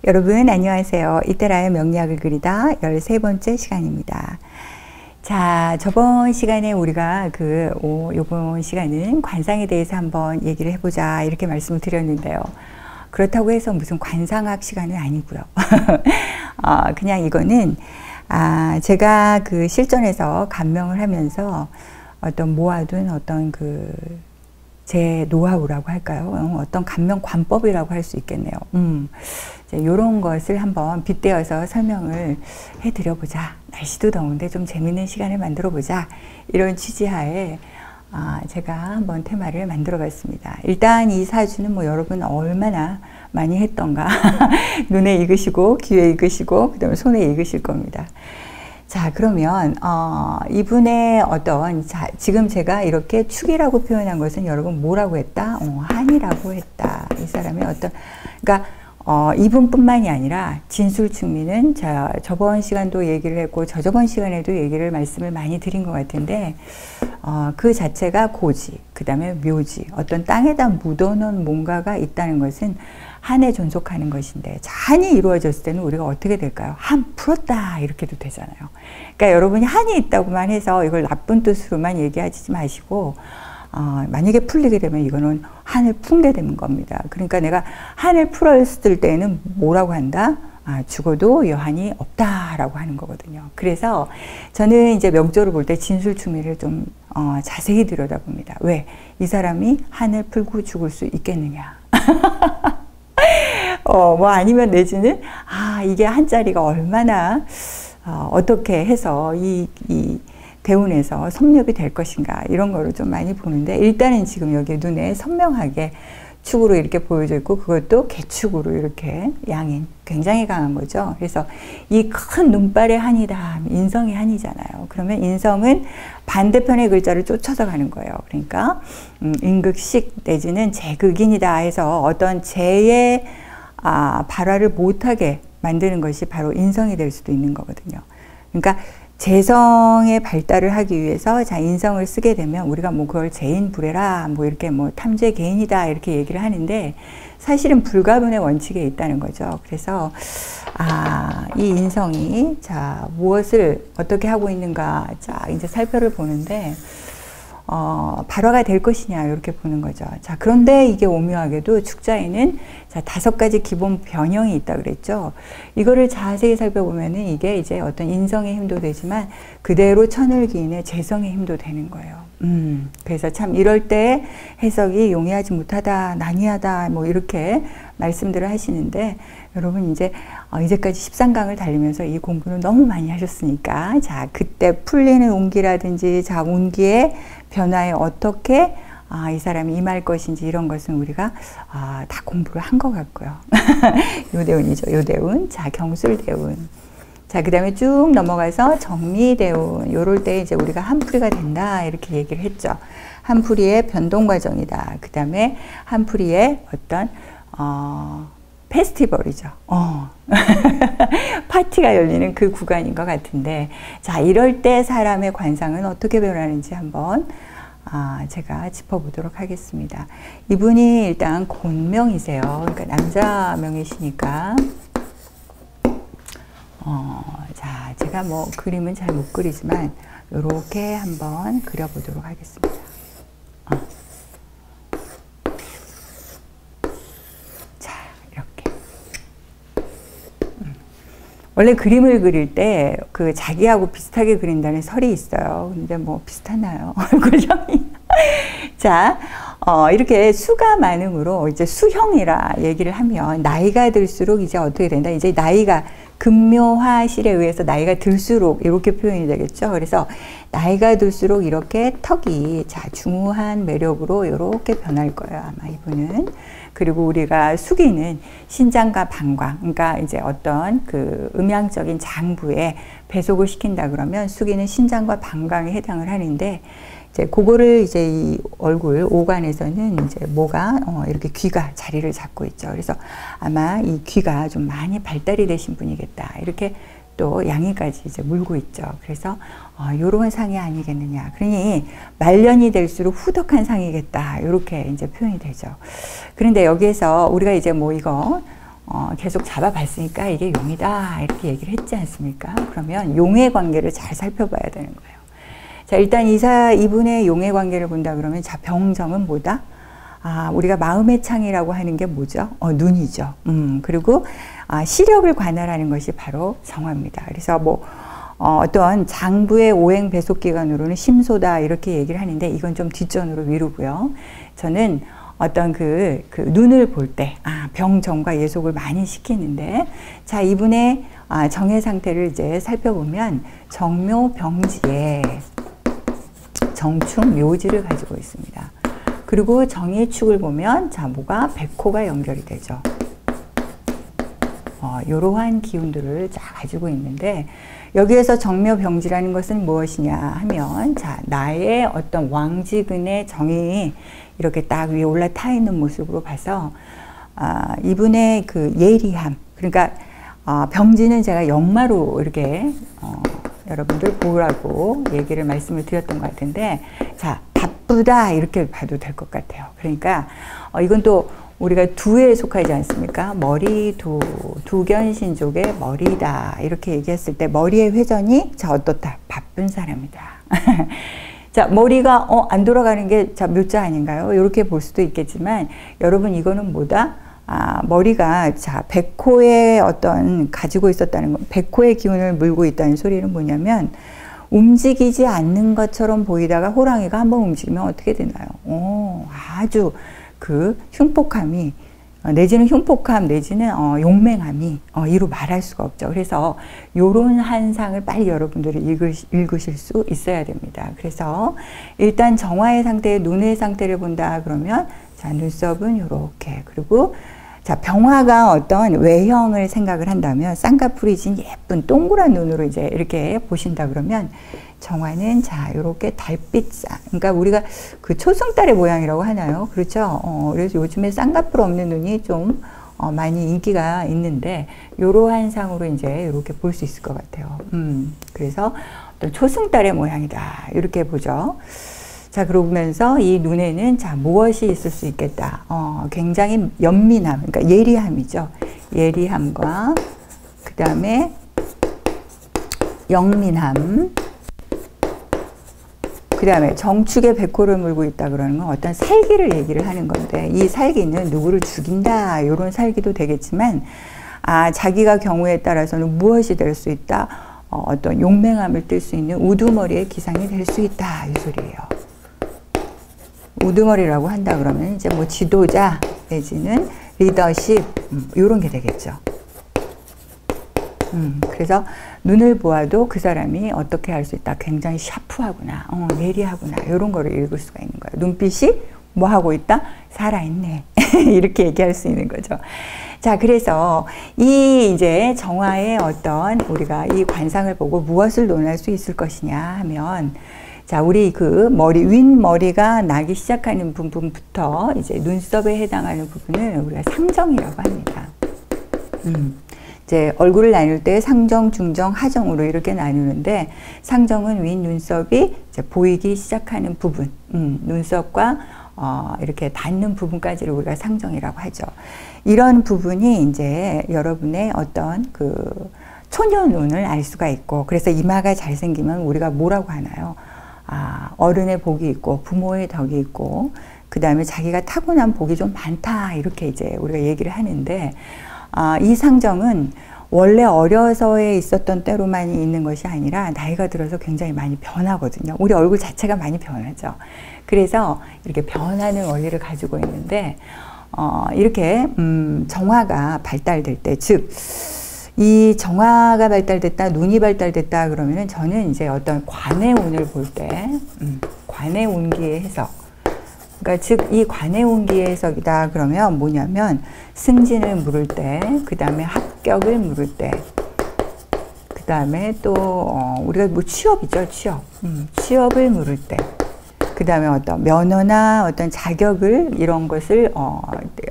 여러분 안녕하세요. 이때라의 명리학을 그리다 13번째 시간입니다. 자, 저번 시간에 우리가 요번 시간은 관상에 대해서 한번 얘기를 해보자 이렇게 말씀을 드렸는데요. 그렇다고 해서 무슨 관상학 시간은 아니고요. 그냥 이거는 제가 그 실전에서 감명을 하면서 어떤 모아둔 어떤 제 노하우라고 할까요? 어떤 감명 관법이라고 할 수 있겠네요. 이런 것을 한번 빗대어서 설명을 해드려보자. 날씨도 더운데 좀 재밌는 시간을 만들어보자. 이런 취지하에 제가 한번 테마를 만들어봤습니다. 일단 이 사주는 뭐 여러분 얼마나 많이 했던가 눈에 익으시고 귀에 익으시고 그 다음에 손에 익으실 겁니다. 자, 그러면 이분의 어떤 지금 제가 이렇게 축이라고 표현한 것은 여러분 뭐라고 했다? 한이라고 했다. 이 사람의 어떤 그러니까 이분뿐만이 아니라 진술충미는 저번 시간도 얘기를 했고 저저번 시간에도 말씀을 많이 드린 것 같은데 그 자체가 고지, 그 다음에 묘지, 어떤 땅에다 묻어놓은 뭔가가 있다는 것은 한에 존속하는 것인데 한이 이루어졌을 때는 우리가 어떻게 될까요? 한 풀었다 이렇게도 되잖아요. 그러니까 여러분이 한이 있다고만 해서 이걸 나쁜 뜻으로만 얘기하지 마시고 만약에 풀리게 되면 이거는 한을 품게 되는 겁니다. 그러니까 내가 한을 풀었을 때는 뭐라고 한다? 죽어도 여한이 없다라고 하는 거거든요. 그래서 저는 이제 명조를 볼 때 진술충미를 좀 자세히 들여다봅니다. 왜? 이 사람이 한을 풀고 죽을 수 있겠느냐. 뭐 아니면 내지는 이게 한자리가 얼마나 어떻게 해서 이 대운에서 섭렵이 될 것인가 이런 거를 좀 많이 보는데 일단은 지금 여기 눈에 선명하게 축으로 이렇게 보여져 있고 그것도 개축으로 이렇게 양인 굉장히 강한 거죠. 그래서 이 큰 눈발의 한이다. 인성의 한이잖아요. 그러면 인성은 반대편의 글자를 쫓아서 가는 거예요. 그러니까 인극식 내지는 재극인이다 해서 어떤 재의 발화를 못하게 만드는 것이 바로 인성이 될 수도 있는 거거든요. 그러니까 재성의 발달을 하기 위해서 인성을 쓰게 되면 우리가 뭐 그걸 재인불애라 뭐 이렇게 뭐 탐재개인이다 이렇게 얘기를 하는데 사실은 불가분의 원칙에 있다는 거죠. 그래서 이 인성이 무엇을 어떻게 하고 있는가 이제 살펴를 보는데 발화가 될 것이냐 이렇게 보는 거죠. 자, 그런데 이게 오묘하게도 축자에는 5가지 기본 변형이 있다 그랬죠. 이거를 자세히 살펴보면은 이게 이제 어떤 인성의 힘도 되지만 그대로 천을기인의 재성의 힘도 되는 거예요. 그래서 참 이럴 때 해석이 용이하지 못하다, 난이하다 뭐 이렇게 말씀들을 하시는데 여러분 이제까지 13강을 달리면서 이 공부를 너무 많이 하셨으니까 그때 풀리는 운기라든지 운기의 변화에 어떻게 이 사람이 임할 것인지 이런 것은 우리가 다 공부를 한 것 같고요. 요대운이죠. 요대운. 경술대운. 그 다음에 쭉 넘어가서 정미대운. 요럴 때 이제 우리가 한풀이가 된다 이렇게 얘기를 했죠. 한풀이의 변동 과정이다. 그 다음에 한풀이의 어떤 페스티벌이죠. 파티가 열리는 그 구간인 것 같은데 이럴 때 사람의 관상은 어떻게 변하는지 한번 제가 짚어보도록 하겠습니다. 이분이 일단 곤명이세요. 그러니까 남자명이시니까 제가 뭐 그림은 잘 못 그리지만 이렇게 한번 그려보도록 하겠습니다. 원래 그림을 그릴 때 자기하고 비슷하게 그린다는 설이 있어요. 근데 뭐 비슷하나요? 얼굴형이. 이렇게 수가 많음으로 이제 수형이라 얘기를 하면 나이가 들수록 이제 어떻게 된다? 이제 나이가 금묘화실에 의해서 나이가 들수록 이렇게 표현이 되겠죠. 그래서 나이가 들수록 이렇게 턱이 중후한 매력으로 이렇게 변할 거예요. 아마 이분은. 그리고 우리가 수기는 신장과 방광, 그러니까 이제 어떤 음양적인 장부에 배속을 시킨다 그러면 수기는 신장과 방광에 해당을 하는데 그거를 이제 이 얼굴 오관에서는 이제 뭐가 이렇게 귀가 자리를 잡고 있죠. 그래서 아마 이 귀가 좀 많이 발달이 되신 분이겠다. 이렇게 또 양이까지 이제 물고 있죠. 그래서 요런 상이 아니겠느냐. 그러니 말년이 될수록 후덕한 상이겠다. 이렇게 이제 표현이 되죠. 그런데 여기에서 우리가 이제 뭐 이거 계속 잡아봤으니까 이게 용이다 이렇게 얘기를 했지 않습니까? 그러면 용의 관계를 잘 살펴봐야 되는 거예요. 자, 일단 이분의 용의 관계를 본다 그러면, 자, 병정은 뭐다? 우리가 마음의 창이라고 하는 게 뭐죠? 눈이죠. 그리고 시력을 관할하는 것이 바로 정화입니다. 그래서 뭐 어떤 장부의 오행 배속 기관으로는 심소다 이렇게 얘기를 하는데, 이건 좀 뒷전으로 미루고요. 저는 어떤 그 눈을 볼 때, 병정과 예속을 많이 시키는데, 자, 이분의 정의 상태를 이제 살펴보면, 정묘 병지에 정축 묘지를 가지고 있습니다. 그리고 정의 축을 보면, 자, 뭐가 백호가 연결이 되죠. 이러한 기운들을 쫙 가지고 있는데, 여기에서 정묘병지라는 것은 무엇이냐 하면, 자, 나의 어떤 왕지근의 정이 이렇게 딱 위에 올라타 있는 모습으로 봐서, 이분의 그 예리함, 그러니까 병지는 제가 역마로 이렇게 여러분들 보라고 얘기를 드렸던 것 같은데, 자, 바쁘다 이렇게 봐도 될 것 같아요. 그러니까 이건 또 우리가 두에 속하지 않습니까? 머리 두견신족의 머리다 이렇게 얘기했을 때, 머리의 회전이 자, 어떻다? 바쁜 사람이다. 자, 머리가 안 돌아가는 게 자, 묘자 아닌가요? 이렇게 볼 수도 있겠지만, 여러분 이거는 뭐다? 머리가 자, 백호의 어떤 가지고 있었다는 것, 백호의 기운을 물고 있다는 소리는 뭐냐면, 움직이지 않는 것처럼 보이다가 호랑이가 한번 움직이면 어떻게 되나요? 아주 그 흉폭함이, 내지는 흉폭함, 내지는 용맹함이 이루 말할 수가 없죠. 그래서 요런 한상을 빨리 여러분들이 읽으실 수 있어야 됩니다. 그래서 일단 정화의 상태, 눈의 상태를 본다 그러면, 자, 눈썹은 요렇게, 그리고 자, 병화가 어떤 외형을 생각을 한다면, 쌍꺼풀이 진 예쁜 동그란 눈으로 이제 이렇게 보신다 그러면, 정화는 자, 요렇게 달빛상, 그러니까 우리가 그 초승달의 모양이라고 하나요? 그렇죠? 그래서 요즘에 쌍꺼풀 없는 눈이 좀 많이 인기가 있는데, 요러한 상으로 이제 이렇게 볼 수 있을 것 같아요. 그래서 어떤 초승달의 모양이다 이렇게 보죠. 자, 그러면서 이 눈에는 자, 무엇이 있을 수 있겠다? 굉장히 연민함, 그러니까 예리함이죠. 예리함과 그 다음에 영민함, 그 다음에 정축에 백호를 물고 있다 그러는 건 어떤 살기를 얘기를 하는 건데, 이 살기는 누구를 죽인다 이런 살기도 되겠지만, 자기가 경우에 따라서는 무엇이 될 수 있다? 어떤 용맹함을 띨 수 있는 우두머리의 기상이 될 수 있다 이 소리예요. 우두머리라고 한다 그러면 이제 뭐 지도자 내지는 리더십 이런 게 되겠죠. 그래서 눈을 보아도 그 사람이 어떻게 할 수 있다? 굉장히 샤프하구나, 예리하구나 이런 거를 읽을 수가 있는 거예요. 눈빛이 뭐 하고 있다? 살아있네. 이렇게 얘기할 수 있는 거죠. 자, 그래서 이 이제 정화의 어떤 우리가 이 관상을 보고 무엇을 논할 수 있을 것이냐 하면, 자, 우리 그 윗머리가 나기 시작하는 부분부터 이제 눈썹에 해당하는 부분을 우리가 상정이라고 합니다. 이제 얼굴을 나눌 때 상정, 중정, 하정으로 이렇게 나누는데, 상정은 윗 눈썹이 이제 보이기 시작하는 부분, 눈썹과 이렇게 닿는 부분까지를 우리가 상정이라고 하죠. 이런 부분이 이제 여러분의 어떤 그 초년운을 알 수가 있고, 그래서 이마가 잘생기면 우리가 뭐라고 하나요? 어른의 복이 있고 부모의 덕이 있고, 그 다음에 자기가 타고난 복이 좀 많다 이렇게 이제 우리가 얘기를 하는데, 이 상정은 원래 어려서에 있었던 때로만 있는 것이 아니라 나이가 들어서 굉장히 많이 변하거든요. 우리 얼굴 자체가 많이 변하죠. 그래서 이렇게 변하는 원리를 가지고 있는데, 이렇게 정화가 발달될 때, 즉 이 정화가 발달됐다, 눈이 발달됐다 그러면은, 저는 이제 어떤 관의 운을 볼 때, 관의 운기의 해석, 그러니까 즉 이 관의 운기의 해석이다 그러면 뭐냐면, 승진을 물을 때, 그 다음에 합격을 물을 때, 그 다음에 또 우리가 뭐 취업이죠, 취업을 물을 때, 그 다음에 어떤 면허나 어떤 자격을 이런 것을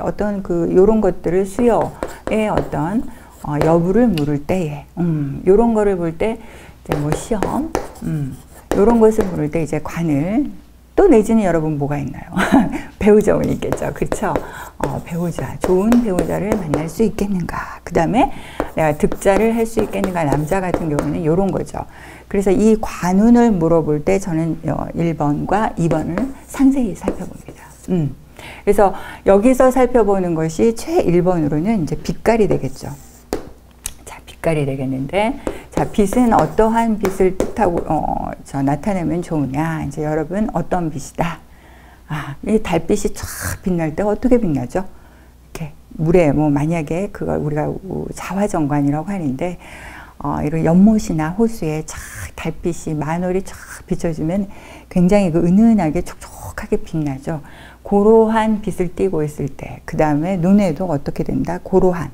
어떤 그 요런 것들을 수요의 어떤 여부를 물을 때에, 요런 거를 볼 때 이제 뭐 시험, 요런 것을 물을 때 이제 관을 또 내지는 여러분 뭐가 있나요? 배우자운이 있겠죠. 그렇죠? 배우자, 좋은 배우자를 만날 수 있겠는가. 그 다음에 내가 득자를 할 수 있겠는가. 남자 같은 경우는 이런 거죠. 그래서 이 관운을 물어볼 때 저는 1번과 2번을 상세히 살펴봅니다. 그래서 여기서 살펴보는 것이 최 1번으로는 이제 빛깔이 되겠죠. 자, 빛깔이 되겠는데, 자, 빛은 어떠한 빛을 뜻하고, 나타내면 좋으냐. 이제 여러분, 어떤 빛이다. 이 달빛이 쫙 빛날 때 어떻게 빛나죠? 이렇게, 물에, 만약에 그걸 우리가 자화정관이라고 하는데, 이런 연못이나 호수에 쫙 달빛이 만월이 쫙 비춰주면 굉장히 은은하게 촉촉하게 빛나죠. 고로한 빛을 띠고 있을 때, 그 다음에 눈에도 어떻게 된다? 고로한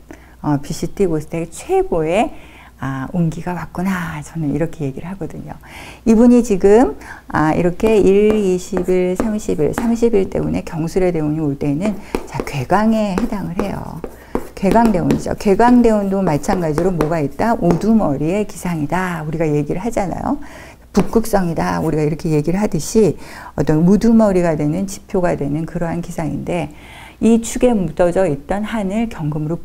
빛이 띠고 있을 때 최고의 운기가 왔구나. 저는 이렇게 얘기를 하거든요. 이분이 지금 이렇게 1, 20일, 30일, 30일 때문에 경술의 대운이 올 때는 자, 괴강에 해당을 해요. 괴강대운이죠. 괴강대운도 마찬가지로 뭐가 있다? 우두머리의 기상이다. 우리가 얘기를 하잖아요. 북극성이다. 우리가 이렇게 얘기를 하듯이 어떤 우두머리가 되는 지표가 되는 그러한 기상인데 이 축에 묻어져 있던 한을 경금으로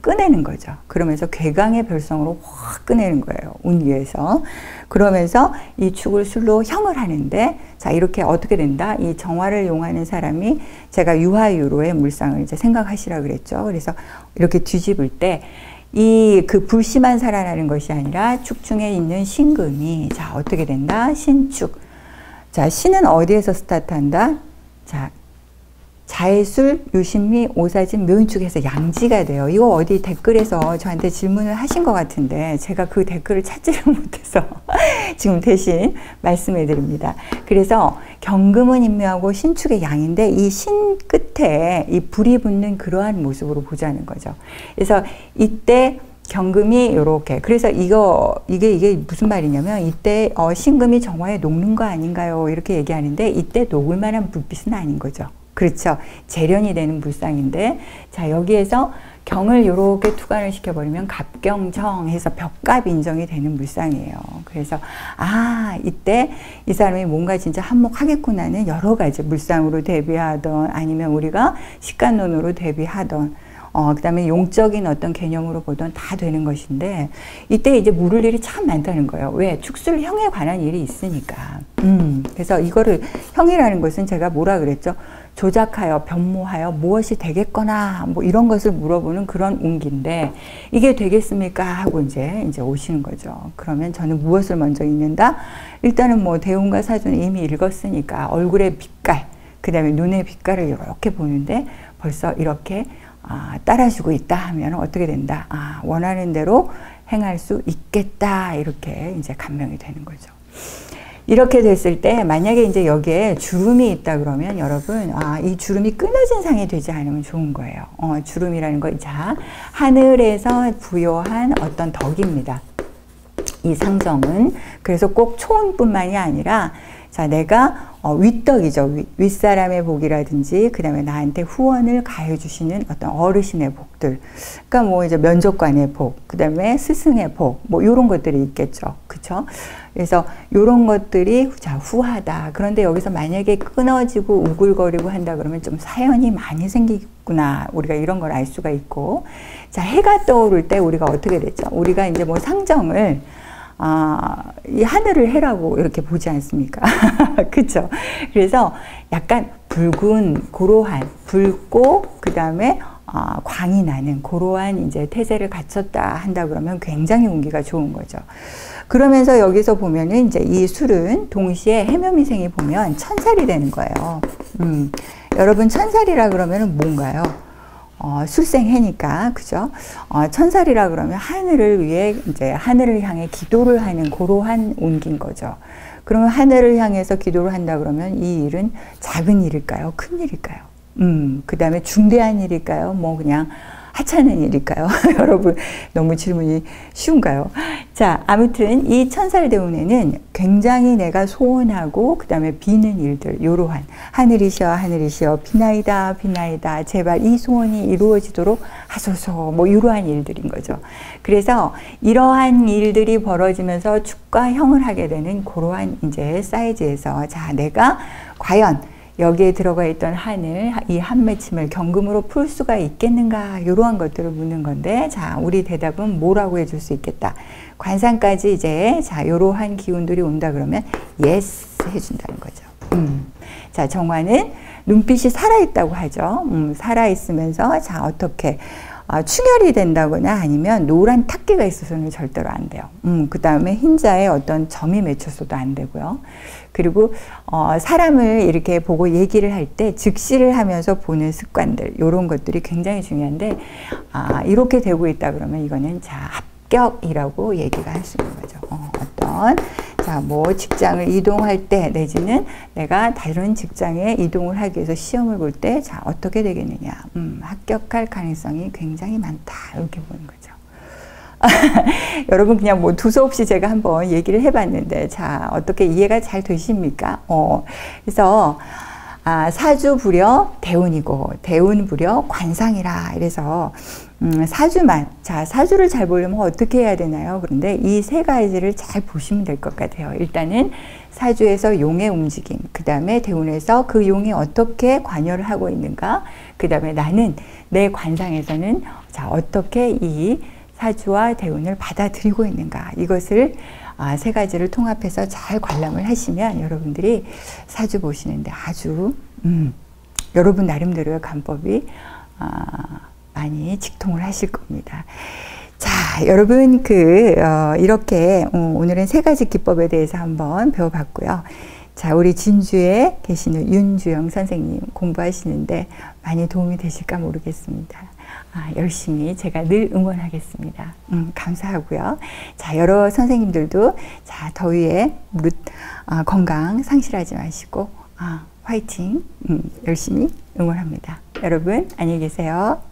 꺼내는 거죠. 그러면서 괴강의 별성으로 확 꺼내는 거예요. 운 위에서. 그러면서 이 축을 술로 형을 하는데 자, 이렇게 어떻게 된다? 이 정화를 용하는 사람이 제가 유화유로의 물상을 이제 생각하시라 그랬죠. 그래서 이렇게 뒤집을 때 이 불씨만 살아나는 것이 아니라 축중에 있는 신금이 자, 어떻게 된다? 신축. 자, 신은 어디에서 스타트한다? 자, 자해술, 유신미, 오사진, 묘인축에서 양지가 돼요. 이거 어디 댓글에서 저한테 질문을 하신 것 같은데 제가 그 댓글을 찾지를 못해서 지금 대신 말씀해 드립니다. 그래서 경금은 인묘하고 신축의 양인데 이 신 끝에 이 불이 붙는 그러한 모습으로 보자는 거죠. 그래서 이때 경금이 이렇게 그래서 이게 무슨 말이냐면 이때 신금이 정화에 녹는 거 아닌가요? 이렇게 얘기하는데 이때 녹을 만한 불빛은 아닌 거죠. 그렇죠. 재련이 되는 불상인데 자 여기에서 경을 이렇게 투관을 시켜버리면 갑경정 해서 벽갑 인정이 되는 물상이에요. 그래서 이때 이 사람이 뭔가 진짜 한몫하겠구나는 여러 가지 물상으로 대비하던 아니면 우리가 식간론으로 대비하던 그 다음에 용적인 어떤 개념으로 보던 다 되는 것인데 이때 이제 물을 일이 참 많다는 거예요. 왜? 축술형에 관한 일이 있으니까. 그래서 이거를 형이라는 것은 제가 뭐라 그랬죠? 조작하여 변모하여 무엇이 되겠거나 뭐 이런 것을 물어보는 그런 운기인데 이게 되겠습니까? 하고 이제 오시는 거죠. 그러면 저는 무엇을 먼저 읽는다? 일단은 뭐 대운과 사주는 이미 읽었으니까 얼굴의 빛깔, 그 다음에 눈의 빛깔을 이렇게 보는데 벌써 이렇게 따라주고 있다 하면 어떻게 된다? 원하는 대로 행할 수 있겠다. 이렇게 이제 감명이 되는 거죠. 이렇게 됐을 때 만약에 이제 여기에 주름이 있다 그러면 여러분 이 주름이 끊어진 상이 되지 않으면 좋은 거예요. 주름이라는 거 자 하늘에서 부여한 어떤 덕입니다. 이 상정은 그래서 꼭 초운뿐만이 아니라 자 내가 윗덕이죠. 윗사람의 복이라든지 그 다음에 나한테 후원을 가해 주시는 어떤 어르신의 복들 그러니까 뭐 이제 면접관의 복 그 다음에 스승의 복 뭐 이런 것들이 있겠죠. 그쵸? 그래서 이런 것들이 자 후하다. 그런데 여기서 만약에 끊어지고 우글거리고 한다 그러면 좀 사연이 많이 생기구나. 우리가 이런 걸 알 수가 있고 자 해가 떠오를 때 우리가 어떻게 됐죠? 우리가 이제 뭐 상정을 이 하늘을 해라고 이렇게 보지 않습니까? 그쵸? 그래서 약간 붉은, 고로한, 붉고, 그 다음에, 광이 나는 고로한 이제 태세를 갖췄다 한다 그러면 굉장히 운기가 좋은 거죠. 그러면서 여기서 보면은 이제 이 술은 동시에 해묘미생이 보면 천살이 되는 거예요. 여러분 천살이라 그러면은 뭔가요? 술생해니까, 그죠? 천살이라 그러면 하늘을 위해, 이제 하늘을 향해 기도를 하는 고로한 운기인 거죠. 그러면 하늘을 향해서 기도를 한다 그러면 이 일은 작은 일일까요? 큰 일일까요? 그 다음에 중대한 일일까요? 뭐 그냥 하찮은 일일까요? 여러분 너무 질문이 쉬운가요? 자, 아무튼 이 천살대운에는 굉장히 내가 소원하고 그 다음에 비는 일들, 요러한 하늘이시여 하늘이시여 비나이다 비나이다 제발 이 소원이 이루어지도록 하소서, 뭐 이러한 일들인 거죠. 그래서 이러한 일들이 벌어지면서 축과 형을 하게 되는 그러한 이제 사이즈에서 자, 내가 과연 여기에 들어가 있던 한을, 이 한 맺힘을 경금으로 풀 수가 있겠는가, 이러한 것들을 묻는 건데, 자, 우리 대답은 뭐라고 해줄 수 있겠다. 관상까지 이제, 자, 이러한 기운들이 온다 그러면, 예스 해준다는 거죠. 자, 정화는 눈빛이 살아있다고 하죠. 살아있으면서, 자, 어떻게, 충혈이 된다거나 아니면 노란 탁기가 있어서는 절대로 안 돼요. 그 다음에 흰자에 어떤 점이 맺혔어도 안 되고요. 그리고 사람을 이렇게 보고 얘기를 할 때 즉시를 하면서 보는 습관들, 이런 것들이 굉장히 중요한데, 이렇게 되고 있다 그러면 이거는 자, 합격이라고 얘기가 할 수 있는 거죠. 어떤 자, 뭐 직장을 이동할 때 내지는 내가 다른 직장에 이동을 하기 위해서 시험을 볼 때 자, 어떻게 되겠느냐, 합격할 가능성이 굉장히 많다, 이렇게 보는 거죠. 여러분 그냥 뭐 두서없이 제가 한번 얘기를 해봤는데 자, 어떻게 이해가 잘 되십니까? 그래서 사주불여 대운이고 대운불여 관상이라. 그래서 사주만, 자, 사주를 잘 보려면 어떻게 해야 되나요? 그런데 이 세 가지를 잘 보시면 될 것 같아요. 일단은 사주에서 용의 움직임, 그 다음에 대운에서 그 용이 어떻게 관여를 하고 있는가, 그 다음에 나는 내 관상에서는 자, 어떻게 이 사주와 대운을 받아들이고 있는가, 이것을 세 가지를 통합해서 잘 관람을 하시면 여러분들이 사주 보시는데 아주 여러분 나름대로의 관법이 많이 직통을 하실 겁니다. 자, 여러분 이렇게 오늘은 세 가지 기법에 대해서 한번 배워봤고요. 자, 우리 진주에 계시는 윤주영 선생님 공부하시는데 많이 도움이 되실까 모르겠습니다. 열심히 제가 늘 응원하겠습니다. 감사하고요. 자, 여러 선생님들도 자, 더위에 무릇 건강 상실하지 마시고 화이팅, 열심히 응원합니다. 여러분 안녕히 계세요.